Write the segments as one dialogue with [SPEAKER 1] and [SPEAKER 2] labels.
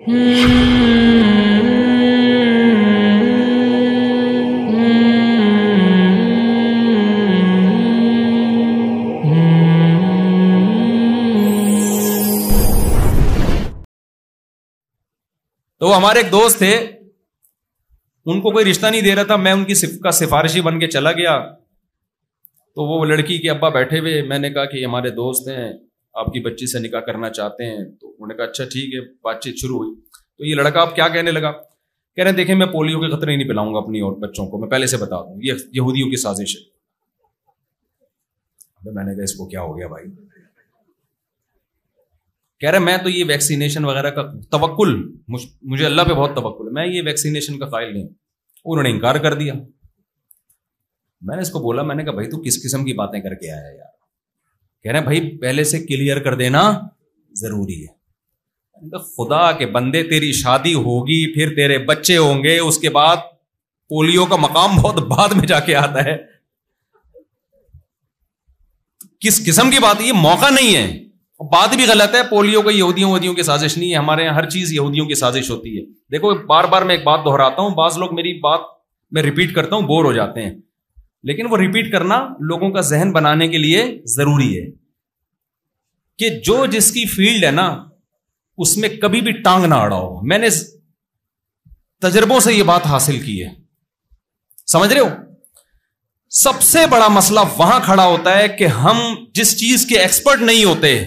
[SPEAKER 1] تو ہمارے ایک دوست تھے, ان کو کوئی رشتہ نہیں دے رہا تھا, میں ان کی کا سفارشی بن کے چلا گیا. تو وہ لڑکی کے ابا بیٹھے ہوئے, میں نے کہا کہ ہمارے دوست ہیں, آپ کی بچی سے نکاح کرنا چاہتے ہیں. تو انہوں نے کہا اچھا ٹھیک ہے. بات چیت شروع ہوئی. تو یہ لڑکا اب کیا کہنے لگا, کہہ رہے ہیں دیکھیں میں پولیو کے خطرے نہیں پلاؤں گا اپنی اور بچوں کو, میں پہلے سے بتا دوں یہ یہودیوں کی سازش ہے. میں نے کہا اس کو کیا ہو گیا بھائی. کہہ رہے میں تو یہ ویکسینیشن وغیرہ کا توکل, مجھے اللہ پہ بہت توکل ہے, میں یہ ویکسینیشن کا قائل نہیں. انہوں نے انکار کر دیا. میں نے اس کو بولا, میں نے کہا بھائی تو کس قسم کی باتیں کر کے آیا یار. کہہ رہے ہیں بھائی پہلے سے کلیئر کر دینا ضروری ہے. خدا کے بندے تیری شادی ہوگی, پھر تیرے بچے ہوں گے, اس کے بعد پولیو کا مقام بہت بعد میں جا کے آتا ہے. کس قسم کی بات, یہ موقع نہیں ہے. بات بھی غلط ہے, پولیو کو یہودیوں کی سازش نہیں ہے. ہمارے یہاں ہر چیز یہودیوں کی سازش ہوتی ہے. دیکھو بار بار میں ایک بات دہراتا ہوں, بعض لوگ میری بات میں ریپیٹ کرتا ہوں بور ہو جاتے ہیں, لیکن وہ ریپیٹ کرنا لوگوں کا ذہن بنانے کے لیے ضروری ہے کہ جو جس کی فیلڈ ہے نا اس میں کبھی بھی ٹانگ نہ اڑاؤ. میں نے تجربوں سے یہ بات حاصل کی ہے, سمجھ رہے ہو. سب سے بڑا مسئلہ وہاں کھڑا ہوتا ہے کہ ہم جس چیز کے ایکسپرٹ نہیں ہوتے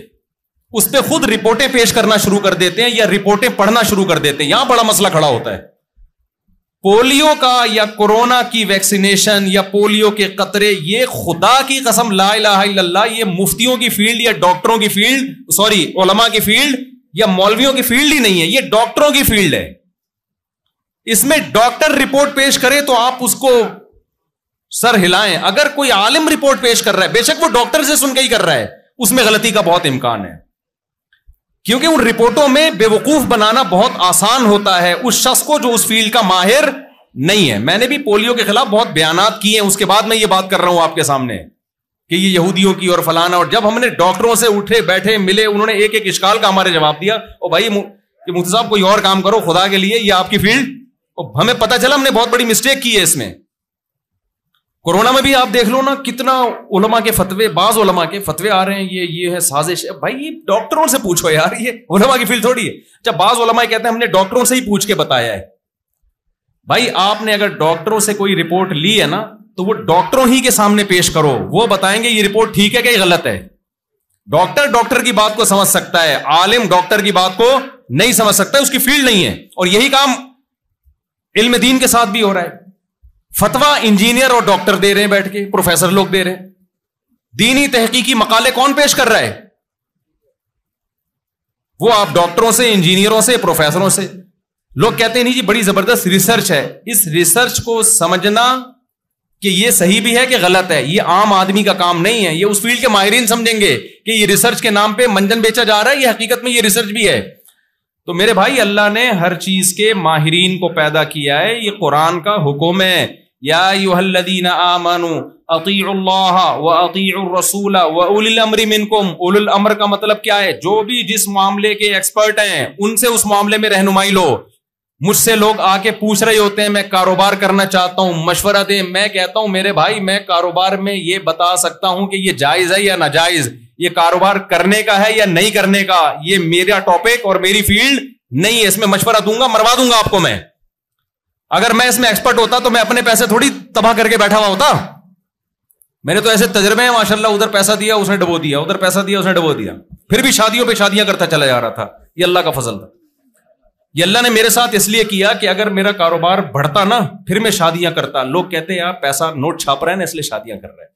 [SPEAKER 1] اس پہ خود رپورٹیں پیش کرنا شروع کر دیتے ہیں یا رپورٹیں پڑھنا شروع کر دیتے ہیں. یہاں بڑا مسئلہ کھڑا ہوتا ہے. پولیو کا یا کورونا کی ویکسینیشن یا پولیو کے قطرے, یہ خدا کی قسم لا الہ الا اللہ, یہ مفتیوں کی فیلڈ یا ڈاکٹروں کی فیلڈ, علماء کی فیلڈ یا مولویوں کی فیلڈ ہی نہیں ہے, یہ ڈاکٹروں کی فیلڈ ہے. اس میں ڈاکٹر رپورٹ پیش کرے تو آپ اس کو سر ہلائیں. اگر کوئی عالم رپورٹ پیش کر رہا ہے, بے شک وہ ڈاکٹر سے سن کے ہی کر رہا ہے, اس میں غلطی کا بہت امکان ہے, کیونکہ ان رپورٹوں میں بے وقوف بنانا بہت آسان ہوتا ہے اس شخص کو جو اس فیلڈ کا ماہر نہیں ہے. میں نے بھی پولیو کے خلاف بہت بیانات کیے ہیں, اس کے بعد میں یہ بات کر رہا ہوں آپ کے سامنے کہ یہ یہودیوں کی اور فلانا. اور جب ہم نے ڈاکٹروں سے اٹھے بیٹھے ملے, انہوں نے ایک ایک اشکال کا ہمارے جواب دیا. اور بھائی کہ مفتی صاحب کوئی اور کام کرو خدا کے لیے, یہ آپ کی فیلڈ. اور ہمیں پتہ چلا ہم نے بہت بڑی مسٹیک کی ہے اس میں. کورونا میں بھی آپ دیکھ لو نا, کتنا علماء کے فتوے, بعض علماء کے فتوے آ رہے ہیں یہ ہے سازش ہے. بھائی یہ ڈاکٹروں سے پوچھو یار, یہ علماء کی فیلڈ تھوڑی ہے. جب بعض علماء کہتے ہیں ہم نے ڈاکٹروں سے ہی پوچھ کے بتایا ہے. بھائی آپ نے اگر ڈاکٹروں سے کوئی رپورٹ لی ہے نا تو وہ ڈاکٹروں ہی کے سامنے پیش کرو, وہ بتائیں گے یہ رپورٹ ٹھیک ہے کہ یہ غلط ہے. ڈاکٹر کی بات کو سمجھ سکتا ہے, عالم ڈاکٹر کی بات کو نہیں سمجھ سکتا, اس کی فیلڈ نہیں ہے. اور یہی کام علم دین کے ساتھ بھی ہو رہا ہے. فتویٰ انجینئر اور ڈاکٹر دے رہے ہیں بیٹھ کے, پروفیسر لوگ دے رہے ہیں. دینی تحقیقی مقالے کون پیش کر رہا ہے؟ وہ آپ ڈاکٹروں سے, انجینئروں سے, پروفیسروں سے. لوگ کہتے ہیں نہیں جی بڑی زبردست ریسرچ ہے. اس ریسرچ کو سمجھنا کہ یہ صحیح بھی ہے کہ غلط ہے, یہ عام آدمی کا کام نہیں ہے. یہ اس فیلڈ کے ماہرین سمجھیں گے کہ یہ ریسرچ کے نام پہ منجن بیچا جا رہا ہے, یہ حقیقت میں یہ ریسرچ بھی ہے. تو میرے بھائی اللہ نے ہر چیز کے ماہرین کو پیدا کیا ہے. یہ قرآن کا حکم ہے, یا ایھا الذین آمنوا اطیعوا اللہ واطیعوا الرسول واولی الامر منکم. اولی الامر کا مطلب کیا ہے؟ جو بھی جس معاملے کے ایکسپرٹ ہیں ان سے اس معاملے میں رہنمائی لو. مجھ سے لوگ آ کے پوچھ رہے ہوتے ہیں میں کاروبار کرنا چاہتا ہوں, مشورہ دیں. میں کہتا ہوں میرے بھائی میں کاروبار میں یہ بتا سکتا ہوں کہ یہ جائز ہے یا ناجائز, یہ کاروبار کرنے کا ہے یا نہیں کرنے کا, یہ میرا ٹاپک اور میری فیلڈ نہیں ہے. اس میں مشورہ دوں گا, مروا دوں گا آپ کو. میں اگر میں اس میں ایکسپرٹ ہوتا تو میں اپنے پیسے تھوڑی تباہ کر کے بیٹھا ہوا ہوتا. میں نے تو ایسے تجربے ہیں ماشاءاللہ, ادھر پیسہ دیا اس نے ڈبو دیا, ادھر پیسہ دیا اس نے ڈبو دیا, پھر بھی شادیوں پہ شادیاں کرتا چلا جا رہا تھا. یہ اللہ کا فضل تھا. یہ اللہ نے میرے ساتھ اس لیے کیا کہ اگر میرا کاروبار بڑھتا نا پھر میں شادیاں کرتا. لوگ کہتے ہیں آپ پیسہ نوٹ چھاپ رہے ہیں نا اس لیے شادیاں کر رہے ہیں.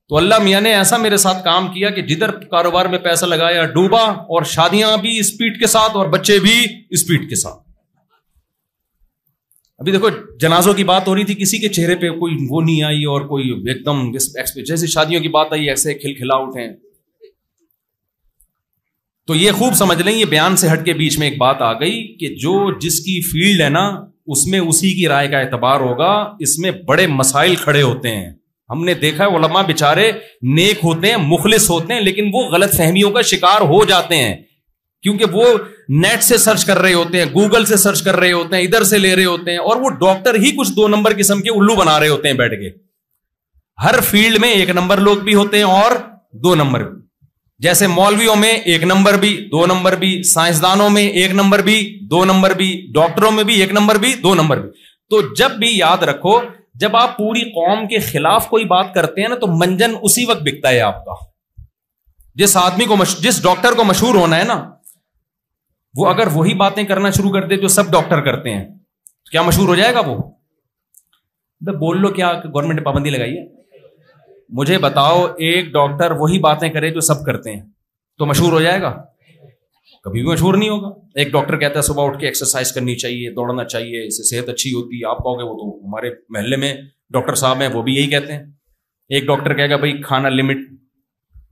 [SPEAKER 1] تو اللہ میاں نے ایسا میرے ساتھ کام کیا کہ جدھر کاروبار میں پیسہ لگایا ڈوبا, اور شادیاں بھی اسپیڈ کے ساتھ اور بچے بھی اسپیڈ کے ساتھ. ابھی دیکھو جنازوں کی بات ہو رہی تھی, کسی کے چہرے پہ کوئی وہ نہیں آئی اور کوئی ایک دم جیسے شادیوں کی بات آئی ایسے کھلکھلا اٹھے. تو یہ خوب سمجھ لیں, یہ بیان سے ہٹ کے بیچ میں ایک بات آ گئی کہ جو جس کی فیلڈ ہے نا اس میں اسی کی رائے کا اعتبار ہوگا. اس میں بڑے مسائل کھڑے ہوتے ہیں. ہم نے دیکھا ہے علماء بیچارے نیک ہوتے ہیں, مخلص ہوتے ہیں, لیکن وہ غلط فہمیوں کا شکار ہو جاتے ہیں کیونکہ وہ نیٹ سے سرچ کر رہے ہوتے ہیں, گوگل سے سرچ کر رہے ہوتے ہیں, ادھر سے لے رہے ہوتے ہیں, اور وہ ڈاکٹر ہی کچھ 2 نمبر قسم کے الو بنا رہے ہوتے ہیں بیٹھ کے. ہر فیلڈ میں 1 نمبر لوگ بھی ہوتے ہیں اور 2 نمبر بھی. جیسے مولویوں میں 1 نمبر بھی 2 نمبر بھی, سائنسدانوں میں 1 نمبر بھی 2 نمبر بھی, ڈاکٹروں میں بھی 1 نمبر بھی 2 نمبر بھی. تو جب بھی یاد رکھو, جب آپ پوری قوم کے خلاف کوئی بات کرتے ہیں نا, تو منجن اسی وقت بکتا ہے آپ کا. جس آدمی کو جس ڈاکٹر کو مشہور ہونا ہے نا, وہ اگر وہی باتیں کرنا شروع کر دے جو سب ڈاکٹر کرتے ہیں, کیا مشہور ہو جائے گا وہ؟ بول لو کیا گورنمنٹ نے پابندی لگائی ہے؟ مجھے بتاؤ, ایک ڈاکٹر وہی باتیں کرے جو سب کرتے ہیں تو مشہور ہو جائے گا؟ کبھی بھی مشہور نہیں ہوگا. ایک ڈاکٹر کہتا ہے صبح اٹھ کے ایکسرسائز کرنی چاہیے, دوڑنا چاہیے, اس سے صحت اچھی ہوتی ہے. آپ کہو گے وہ تو ہمارے محلے میں ڈاکٹر صاحب ہیں, وہ بھی یہی کہتے ہیں. ایک ڈاکٹر کہے گا بھائی کھانا لمٹ,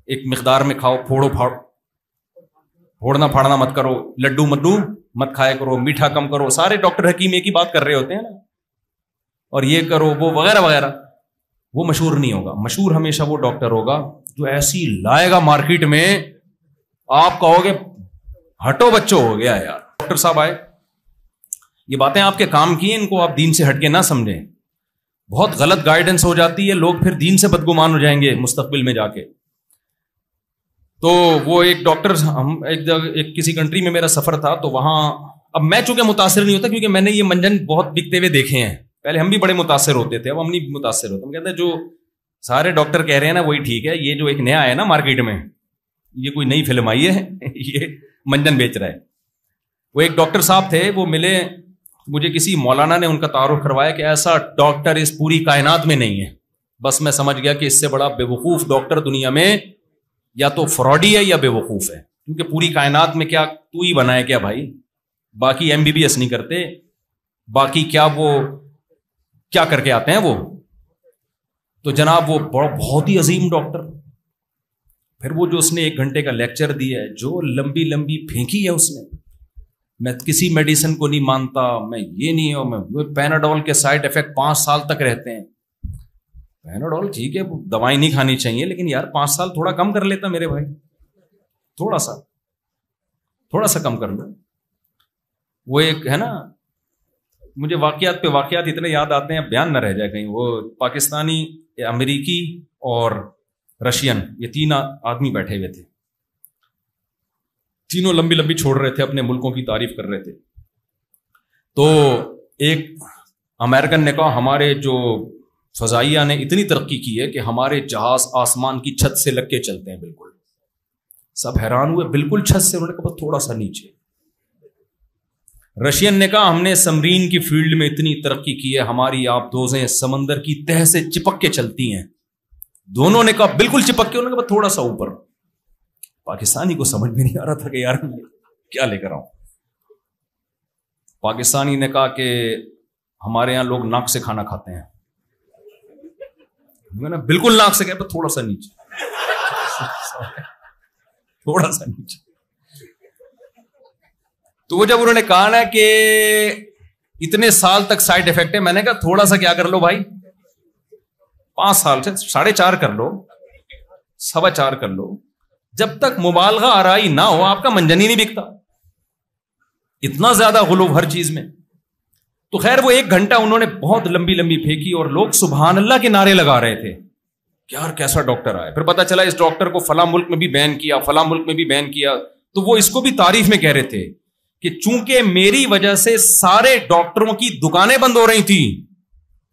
[SPEAKER 1] ایک مقدار میں کھاؤ, پھوڑنا پھاڑنا مت کرو, لڈو مڈو مت کھایا کرو, میٹھا کم کرو. سارے ڈاکٹر حکیم ایک ہی بات کر رہے ہوتے ہیں نا, اور یہ کرو وہ وغیرہ وغیرہ. وہ مشہور نہیں ہوگا. مشہور ہمیشہ وہ ڈاکٹر ہوگا جو ایسی لائے گا مارکیٹ میں, آپ کہو گے ہٹو بچوں ہو گیا یار. ڈاکٹر صاحب آئے, یہ باتیں آپ کے کام کی ہیں, ان کو آپ دین سے ہٹ کے نہ سمجھیں. بہت غلط گائیڈنس ہو جاتی ہے, لوگ پھر دین سے بدگمان ہو جائیں گے مستقبل میں جا کے. تو وہ ایک ڈاکٹر, ہم ایک کسی کنٹری میں میرا سفر تھا, تو وہاں, اب میں چونکہ متاثر نہیں ہوتا کیونکہ میں نے یہ منجن بہت بکتے ہوئے دیکھے ہیں. پہلے ہم بھی بڑے متاثر ہوتے تھے, اب ہم نہیں متاثر ہوتے. ہم کہتے ہیں جو سارے ڈاکٹر کہہ رہے ہیں نا وہی ٹھیک ہے. یہ جو ایک نیا ہے نا مارکیٹ میں, یہ کوئی نئی فلم آئی ہے, یہ منجن بیچ رہا ہے. وہ ایک ڈاکٹر صاحب تھے, وہ ملے مجھے, کسی مولانا نے ان کا تعارف کروایا کہ ایسا ڈاکٹر اس پوری کائنات میں نہیں ہے. بس میں سمجھ گیا کہ اس سے بڑا بے وقوف ڈاکٹر دنیا میں یا تو فراڈی ہے یا بے وقوف ہے. کیونکہ پوری کائنات میں کیا تو ہی بنا ہے کیا بھائی؟ باقی MBBS نہیں کرتے, باقی کیا وہ کیا کر کے آتے ہیں وہ. تو جناب وہ بہت ہی عظیم ڈاکٹر, پھر وہ جو اس نے 1 گھنٹے کا لیکچر دیا ہے, جو لمبی لمبی پھینکی ہے اس نے, میں کسی میڈیسن کو نہیں مانتا, میں یہ نہیں ہوں, میں پیناڈول کے سائڈ ایفیکٹ 5 سال تک رہتے ہیں. پیناڈول ٹھیک ہے, دوائیں نہیں کھانی چاہیے, لیکن یار 5 سال تھوڑا کم کر لیتا میرے بھائی, تھوڑا سا کم کر لو. وہ ایک ہے نا, مجھے واقعات پہ واقعات اتنے یاد آتے ہیں, بیان نہ رہ جائے کہیں. وہ پاکستانی, امریکی اور رشین, یہ 3 آدمی بیٹھے ہوئے تھے, تینوں لمبی لمبی چھوڑ رہے تھے, اپنے ملکوں کی تعریف کر رہے تھے. تو ایک امریکن نے کہا ہمارے جو فضائیہ نے اتنی ترقی کی ہے کہ ہمارے جہاز آسمان کی چھت سے لگ کے چلتے ہیں. بالکل سب حیران ہوئے, بالکل چھت سے. انہوں نے کہا تھوڑا سا نیچے. رشین نے کہا ہم نے سمرین کی فیلڈ میں اتنی ترقی کی ہے, ہماری آبدوزیں سمندر کی تہہ سے چپک کے چلتی ہیں. دونوں نے کہا بالکل چپک کے. انہوں نے کہا تھوڑا سا اوپر. پاکستانی کو سمجھ میں نہیں آ رہا تھا کہ یار کیا لے کر آؤں. پاکستانی نے کہا کہ ہمارے یہاں لوگ ناک سے کھانا کھاتے ہیں. میں نے بالکل ناک سے کہا تھوڑا سا نیچے, تھوڑا سا نیچے. تو وہ جب انہوں نے کہا نا کہ اتنے سال تک سائڈ افیکٹ ہے, میں نے کہا تھوڑا سا کیا کر لو بھائی, 5 سال سے 4.5 کر لو, 4.25 کر لو. جب تک مبالغہ آرائی نہ ہو آپ کا منجن ہی نہیں بکتا. اتنا زیادہ غلو ہر چیز میں. تو خیر وہ 1 گھنٹہ انہوں نے بہت لمبی لمبی پھینکی, اور لوگ سبحان اللہ کے نعرے لگا رہے تھے کہ یار کیسا ڈاکٹر آئے. پھر پتا چلا اس ڈاکٹر کو فلاں ملک میں بھی بین کیا, فلاں ملک میں بھی بین کیا. تو وہ اس کو بھی تعریف میں کہہ رہے تھے کہ چونکہ میری وجہ سے سارے ڈاکٹروں کی دکانیں بند ہو رہی تھی,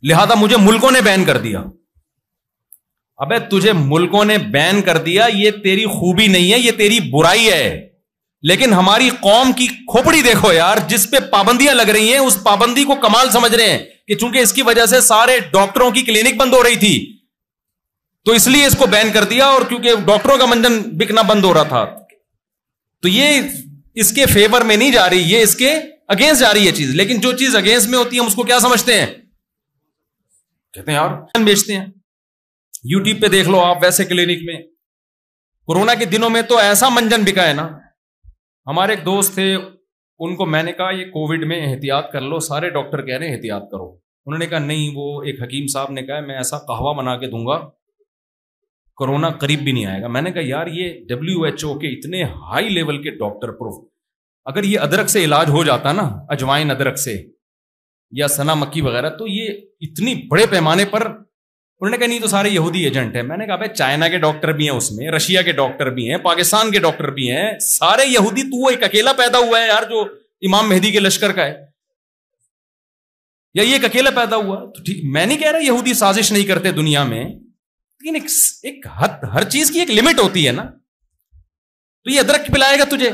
[SPEAKER 1] لہذا مجھے ملکوں نے بین کر دیا. ابے تجھے ملکوں نے بین کر دیا یہ تیری خوبی نہیں ہے, یہ تیری برائی ہے. لیکن ہماری قوم کی کھوپڑی دیکھو یار, جس پہ پابندیاں لگ رہی ہیں اس پابندی کو کمال سمجھ رہے ہیں کہ چونکہ اس کی وجہ سے سارے ڈاکٹروں کی کلینک بند ہو رہی تھی تو اس لیے اس کو بین کر دیا, اور کیونکہ ڈاکٹروں کا منجن بکنا بند ہو رہا تھا. تو یہ اس کے فیور میں نہیں جا رہی, یہ اس کے اگینسٹ جا رہی ہے چیز. لیکن جو چیز اگینسٹ میں ہوتی ہے ہم اس کو کیا سمجھتے ہیں, کہتے ہیں یار بیچتے ہیں. یوٹیوب پہ دیکھ لو آپ, ویسے کلینک میں کورونا کے دنوں میں تو ایسا منجن بکا ہے نا. ہمارے ایک دوست تھے, ان کو میں نے کہا یہ کووڈ میں احتیاط کر لو, سارے ڈاکٹر کہہ رہے ہیں احتیاط کرو. انہوں نے کہا نہیں, وہ ایک حکیم صاحب نے کہا میں ایسا قہوہ بنا کے دوں گا کورونا قریب بھی نہیں آئے گا. میں نے کہا یار یہ WHO کے اتنے ہائی لیول کے ڈاکٹر اگر یہ ادرک سے علاج ہو جاتا نا، اجوائن ادرک سے یا سنا مکی وغیرہ، تو یہ اتنی بڑے پیمانے پر، انہوں نے کہا نہیں تو سارے یہودی ایجنٹ ہیں. میں نے کہا بھائی چائنا کے ڈاکٹر بھی ہیں اس میں، رشیا کے ڈاکٹر بھی ہیں، پاکستان کے ڈاکٹر بھی ہیں، سارے یہودی. تو وہ ایک اکیلا پیدا ہوا ہے یار جو امام مہدی کے لشکر کا ہے، یا یہ ایک اکیلا پیدا ہوا؟ تو ٹھیک، میں نہیں کہہ رہا یہودی سازش نہیں کرتے دنیا میں، لیکن ایک حد، ہر چیز کی ایک لمٹ ہوتی ہے نا. تو یہ ادرک پلائے گا تجھے؟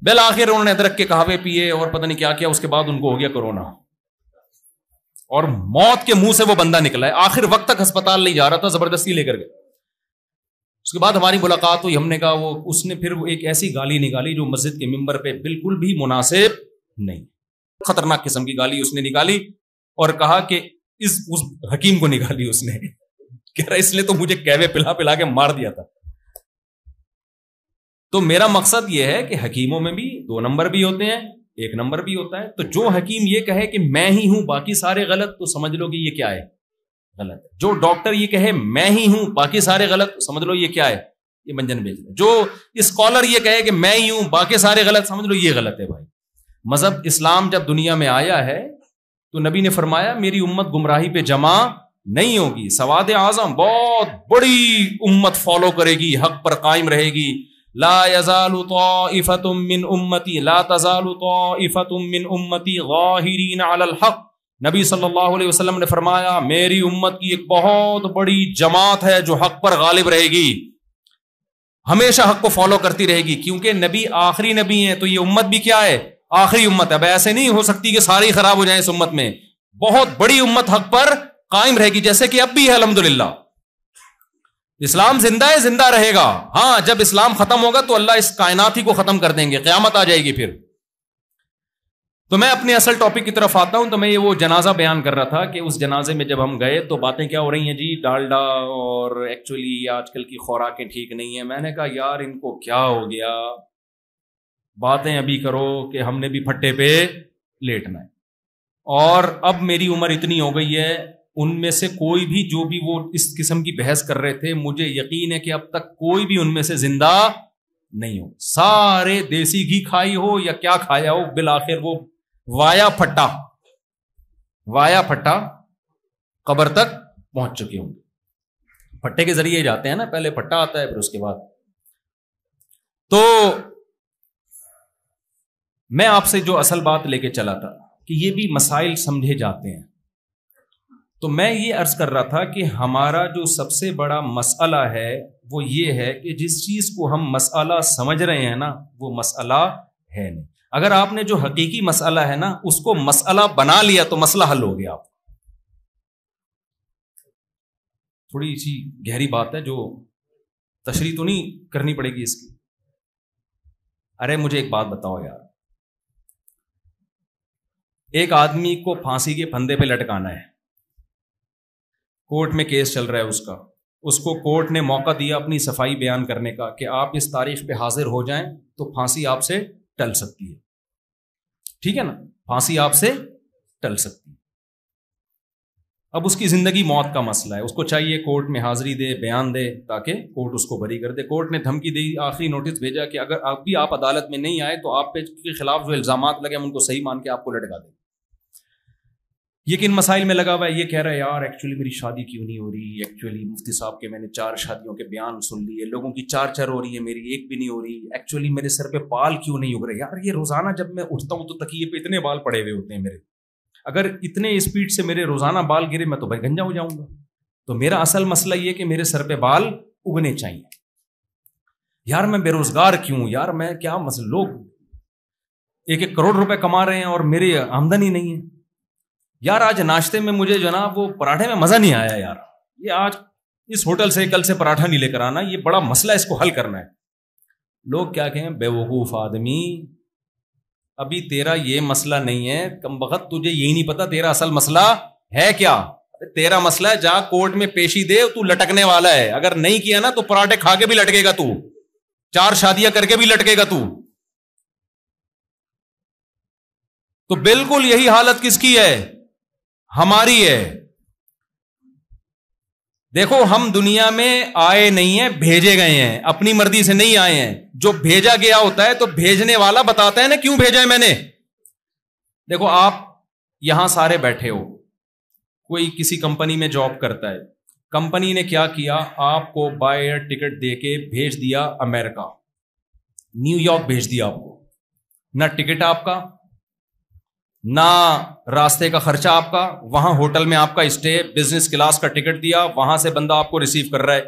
[SPEAKER 1] بالآخر انہوں نے ادرک کے قہوے پیے اور پتہ نہیں کیا کیا، اس کے بعد ان کو ہو گیا کورونا، اور موت کے منہ سے وہ بندہ نکلا ہے. آخر وقت تک ہسپتال نہیں جا رہا تھا، زبردستی لے کر گئے. اس کے بعد ہماری ملاقات ہوئی، ہم نے کہا وہ، اس نے پھر ایک ایسی گالی نکالی جو مسجد کے ممبر پہ بالکل بھی مناسب نہیں، خطرناک قسم کی گالی اس نے نکالی، اور کہا کہ اس حکیم کو نکالی اس نے، کہہ رہا اس نے تو مجھے قہوے پلا پلا کے مار دیا تھا. تو میرا مقصد یہ ہے کہ حکیموں میں بھی 2 نمبر بھی ہوتے ہیں، 1 نمبر بھی ہوتا ہے. تو جو حکیم یہ کہے کہ میں ہی ہوں باقی سارے غلط، تو سمجھ لو کہ یہ کیا ہے؟ غلط ہے. جو ڈاکٹر یہ کہے میں ہی ہوں باقی سارے غلط، تو سمجھ لو یہ کیا ہے؟ یہ منجن بیچ ہے. جو اسکالر یہ کہے کہ میں ہی ہوں باقی سارے غلط، سمجھ لو یہ غلط ہے. بھائی مذہب اسلام جب دنیا میں آیا ہے تو نبی نے فرمایا میری امت گمراہی پہ جمع نہیں ہوگی. سواد اعظم بہت بڑی امت فالو کرے گی، حق پر قائم رہے گی. لا يزال طائفة من امتی، لا تزال طائفة من امتی ظاہرین علی الحق. نبی صلی اللہ علیہ وسلم نے فرمایا میری امت کی ایک بہت بڑی جماعت ہے جو حق پر غالب رہے گی، ہمیشہ حق کو فالو کرتی رہے گی. کیونکہ نبی آخری نبی ہیں، تو یہ امت بھی کیا ہے؟ آخری امت ہے. اب ایسے نہیں ہو سکتی کہ ساری خراب ہو جائیں اس امت میں. بہت بڑی امت حق پر قائم رہے گی، جیسے کہ اب بھی ہے الحمدللہ. اسلام زندہ ہے، زندہ رہے گا. ہاں جب اسلام ختم ہوگا تو اللہ اس کائنات ہی کو ختم کر دیں گے، قیامت آ جائے گی پھر. تو میں اپنے اصل ٹاپک کی طرف آتا ہوں. تو میں یہ وہ جنازہ بیان کر رہا تھا کہ اس جنازے میں جب ہم گئے تو باتیں کیا ہو رہی ہیں جی، ڈالڈا اور ایکچولی آج کل کی خوراکیں ٹھیک نہیں ہیں. میں نے کہا یار ان کو کیا ہو گیا، باتیں ابھی کرو کہ ہم نے بھی پھٹے پہ لیٹنا ہے. اور اب میری عمر اتنی ہو گئی ہے، ان میں سے کوئی بھی جو بھی وہ اس قسم کی بحث کر رہے تھے، مجھے یقین ہے کہ اب تک کوئی بھی ان میں سے زندہ نہیں ہو. سارے دیسی گھی کھائی ہو یا کیا کھایا ہو، بالآخر وہ وایا پھٹا قبر تک پہنچ چکے ہوں گے. پھٹے کے ذریعے جاتے ہیں نا، پہلے پھٹا آتا ہے پھر اس کے بعد. تو میں آپ سے جو اصل بات لے کے چلا تھا کہ یہ بھی مسائل سمجھے جاتے ہیں. تو میں یہ عرض کر رہا تھا کہ ہمارا جو سب سے بڑا مسئلہ ہے وہ یہ ہے کہ جس چیز کو ہم مسئلہ سمجھ رہے ہیں نا، وہ مسئلہ ہے نہیں. اگر آپ نے جو حقیقی مسئلہ ہے نا اس کو مسئلہ بنا لیا تو مسئلہ حل ہو گیا. تھوڑی سی گہری بات ہے جو تشریح تو نہیں کرنی پڑے گی اس کی. ارے مجھے ایک بات بتاؤ یار، ایک آدمی کو پھانسی کے پھندے پہ لٹکانا ہے، کورٹ میں کیس چل رہا ہے اس کا، اس کو کورٹ نے موقع دیا اپنی صفائی بیان کرنے کا کہ آپ اس تاریخ پہ حاضر ہو جائیں تو پھانسی آپ سے ٹل سکتی ہے. ٹھیک ہے نا، پھانسی آپ سے ٹل سکتی ہے. اب اس کی زندگی موت کا مسئلہ ہے، اس کو چاہیے کورٹ میں حاضری دے، بیان دے تاکہ کورٹ اس کو بری کر دے. کورٹ نے دھمکی دی، آخری نوٹس بھیجا کہ اگر اب بھی آپ عدالت میں نہیں آئے تو آپ پہ کے خلاف جو الزامات لگے ہم ان کو صحیح مان کے آپ کو لٹکا دیں. یہ کن مسائل میں لگا ہوا ہے؟ یہ کہہ رہا ہے یار ایکچولی میری شادی کیوں نہیں ہو رہی، ایکچولی مفتی صاحب کے میں نے 4 شادیوں کے بیان سن لیے، لوگوں کی 4 ہو رہی ہے، میری 1 بھی نہیں ہو رہی، ایکچولی میرے سر پہ بال کیوں نہیں اگ رہے. یار یہ روزانہ جب میں اٹھتا ہوں تو تکیے پہ اتنے بال پڑے ہوئے ہوتے ہیں میرے، اگر اتنے اسپیڈ سے میرے روزانہ بال گرے میں تو بھائی گنجا ہو جاؤں گا. تو میرا اصل مسئلہ یہ کہ میرے سر پہ بال اگنے چاہیے. یار میں بے روزگار کیوں، یار میں کیا مسئلہ، لوگ 1 کروڑ روپے کما رہے ہیں اور میری آمدنی نہیں ہے. یار آج ناشتے میں مجھے جو نا وہ پراٹھے میں مزہ نہیں آیا یار، یہ آج اس ہوٹل سے کل سے پراٹھا نہیں لے کر آنا، یہ بڑا مسئلہ، اس کو حل کرنا ہے. لوگ کیا کہیں، بے وقوف آدمی، ابھی تیرا یہ مسئلہ نہیں ہے، کم بخت تجھے یہی نہیں پتا تیرا اصل مسئلہ ہے کیا. تیرا مسئلہ ہے جہاں کورٹ میں پیشی دے تو لٹکنے والا ہے، اگر نہیں کیا نا تو پراٹھے کھا کے بھی لٹکے گا، تو 4 شادیاں کر کے بھی لٹکے گا تو. تو بالکل یہی حالت کس کی ہے؟ ہماری ہے. دیکھو ہم دنیا میں آئے نہیں ہیں، بھیجے گئے ہیں، اپنی مرضی سے نہیں آئے ہیں. جو بھیجا گیا ہوتا ہے تو بھیجنے والا بتاتا ہے نا کیوں بھیجا ہے میں نے. دیکھو آپ یہاں سارے بیٹھے ہو، کوئی کسی کمپنی میں جاب کرتا ہے، کمپنی نے کیا کیا، آپ کو بائی ایئر ٹکٹ دے کے بھیج دیا امریکہ، نیو یارک بھیج دیا آپ کو. نہ ٹکٹ آپ کا، نہ راستے کا خرچہ آپ کا، وہاں ہوٹل میں آپ کا اسٹے، بزنس کلاس کا ٹکٹ دیا، وہاں سے بندہ آپ کو ریسیو کر رہا ہے.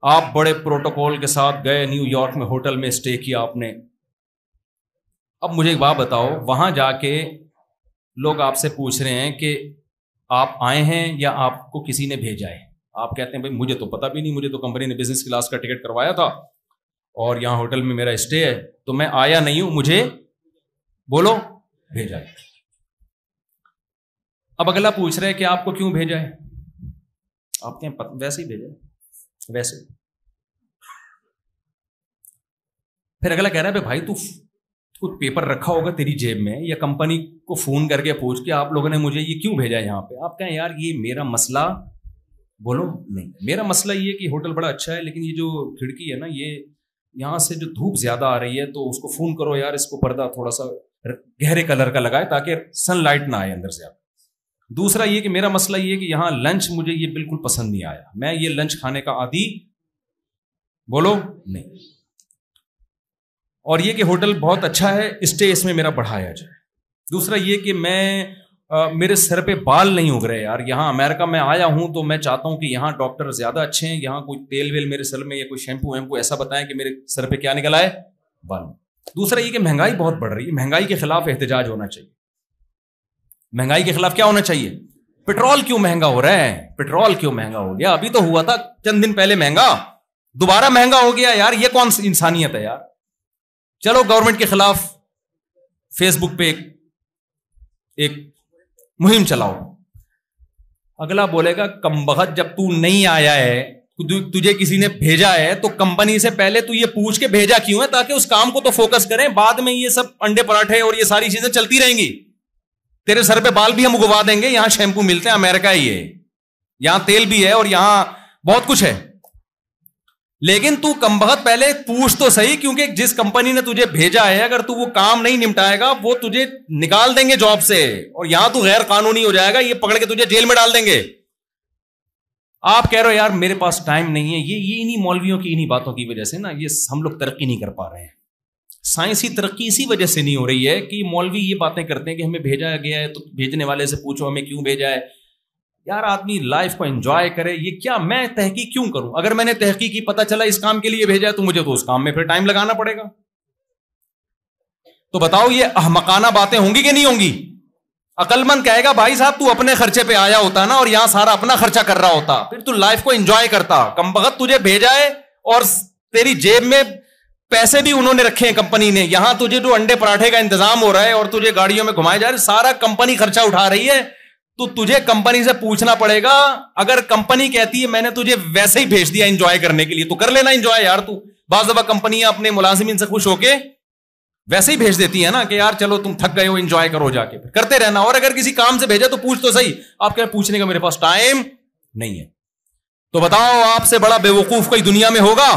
[SPEAKER 1] آپ بڑے پروٹوکول کے ساتھ گئے نیو یارک میں، ہوٹل میں اسٹے کیا آپ نے. اب مجھے ایک بات بتاؤ، وہاں جا کے لوگ آپ سے پوچھ رہے ہیں کہ آپ آئے ہیں یا آپ کو کسی نے بھیجا ہے. آپ کہتے ہیں بھائی مجھے تو پتا بھی نہیں، مجھے تو کمپنی نے بزنس کلاس کا ٹکٹ کروایا تھا اور یہاں ہوٹل میں میرا اسٹے ہے، تو میں آیا نہیں ہوں، مجھے بولو بھیجا ہے. اب اگلا پوچھ رہے کہ آپ کو کیوں بھیجا ہے، آپ کہیں ویسے ہی بھیجا ہے، ویسے. پھر اگلا کہہ رہا ہے بھائی تو کچھ پیپر رکھا ہوگا تیری جیب میں، یا کمپنی کو فون کر کے پوچھ کے آپ لوگوں نے مجھے یہ کیوں بھیجا ہے یہاں پہ. آپ کہیں یار یہ میرا مسئلہ، بولو نہیں، میرا مسئلہ یہ کہ ہوٹل بڑا اچھا ہے لیکن یہ جو کھڑکی ہے نا، یہ یہاں سے جو دھوپ زیادہ آ رہی ہے تو اس کو فون کرو یار، اس کو پردہ تھوڑا سا گہرے کلر کا لگائے تاکہ سن لائٹ نہ آئے اندر سے. آپ دوسرا یہ کہ میرا مسئلہ یہ کہ یہاں لنچ مجھے یہ بالکل پسند نہیں آیا، میں یہ لنچ کھانے کا عادی، بولو نہیں. اور یہ کہ ہوٹل بہت اچھا ہے، اسٹے اس میں میرا بڑھایا جائے. دوسرا یہ کہ میں میرے سر پہ بال نہیں اگ رہے یار، یہاں امریکہ میں آیا ہوں تو میں چاہتا ہوں کہ یہاں ڈاکٹر زیادہ اچھے ہیں، یہاں کوئی تیل ویل میرے سر میں یا کوئی شیمپو ویمپو ایسا بتائیں کہ میرے سر پہ کیا نکل آئے، بال. دوسرا یہ کہ مہنگائی بہت بڑھ رہی ہے، مہنگائی کے خلاف احتجاج ہونا چاہیے. مہنگائی کے خلاف کیا ہونا چاہیے؟ پیٹرول کیوں مہنگا ہو رہا ہے، پیٹرول کیوں مہنگا ہو گیا، ابھی تو ہوا تھا چند دن پہلے مہنگا، دوبارہ مہنگا ہو گیا یار، یہ کون سی انسانیت ہے یار. چلو گورنمنٹ کے خلاف فیس بک پہ ایک مہم چلاؤ. اگلا بولے گا کمبخت جب تو نہیں آیا ہے، تجھے کسی نے بھیجا ہے تو کمپنی سے پہلے تو یہ پوچھ کے بھیجا کیوں ہے، تاکہ اس کام کو تو فوکس کریں، بعد میں یہ سب انڈے پراٹھے اور یہ ساری چیزیں چلتی رہیں گی. تیرے سر پہ بال بھی ہم اگوا دیں گے، یہاں شیمپو ملتے ہیں، امریکہ ہی ہے، یہاں تیل بھی ہے اور یہاں بہت کچھ ہے. لیکن تو کمبخت پہلے پوچھ تو صحیح، کیونکہ جس کمپنی نے تجھے بھیجا ہے اگر تو وہ کام نہیں نمٹائے گا وہ تجھے نکال دیں گے جاب سے، اور یہاں تو غیر قانونی ہو جائے گا، یہ پکڑ کے تجھے جیل میں ڈال دیں گے. آپ کہہ رہے ہو یار میرے پاس ٹائم نہیں ہے، یہ انہی مولویوں کی انہی باتوں کی وجہ سے نا یہ ہم لوگ ترقی نہیں کر پا رہے ہیں. سائنسی ترقی اسی وجہ سے نہیں ہو رہی ہے کہ مولوی یہ باتیں کرتے ہیں کہ ہمیں بھیجا گیا ہے تو بھیجنے والے سے پوچھو ہمیں کیوں بھیجا ہے. یار آدمی لائف کو انجوائے کرے، یہ کیا میں تحقیق کیوں کروں؟ اگر میں نے تحقیق کی پتہ چلا اس کام کے لیے بھیجا ہے تو مجھے تو اس کام میں پھر ٹائم لگانا پڑے گا. تو بتاؤ یہ احمقانہ باتیں ہوں گی کہ نہیں ہوں گی؟ عقل مند کہے گا بھائی صاحب تو اپنے خرچے پہ آیا ہوتا نا اور یہاں سارا اپنا خرچہ کر رہا ہوتا، پھر تو لائف کو انجوائے کرتا. کمبخت تجھے بھیجا ہے اور تیری جیب میں پیسے بھی انہوں نے رکھے ہیں کمپنی نے، یہاں تجھے جو انڈے پراٹھے کا انتظام ہو رہا ہے اور تجھے گاڑیوں میں گھمائے جا رہے، سارا کمپنی خرچہ اٹھا رہی ہے. تو تجھے کمپنی سے پوچھنا پڑے گا، اگر کمپنی کہتی ہے میں نے تجھے ویسے ہی بھیج دیا انجوائے کرنے کے لیے تو کر لینا انجوائے یار. تو بعض دفعہ کمپنیاں اپنے ملازمین سے خوش ہو کے ویسے ہی بھیج دیتی ہے نا کہ یار چلو تم تھک گئے ہو انجوائے کرو، جا کے کرتے رہنا. اور اگر کسی کام سے بھیجا تو پوچھ تو صحیح. آپ کہہ پوچھنے کا میرے پاس ٹائم نہیں ہے. تو بتاؤ آپ سے بڑا بے وقوف کوئی دنیا میں ہوگا؟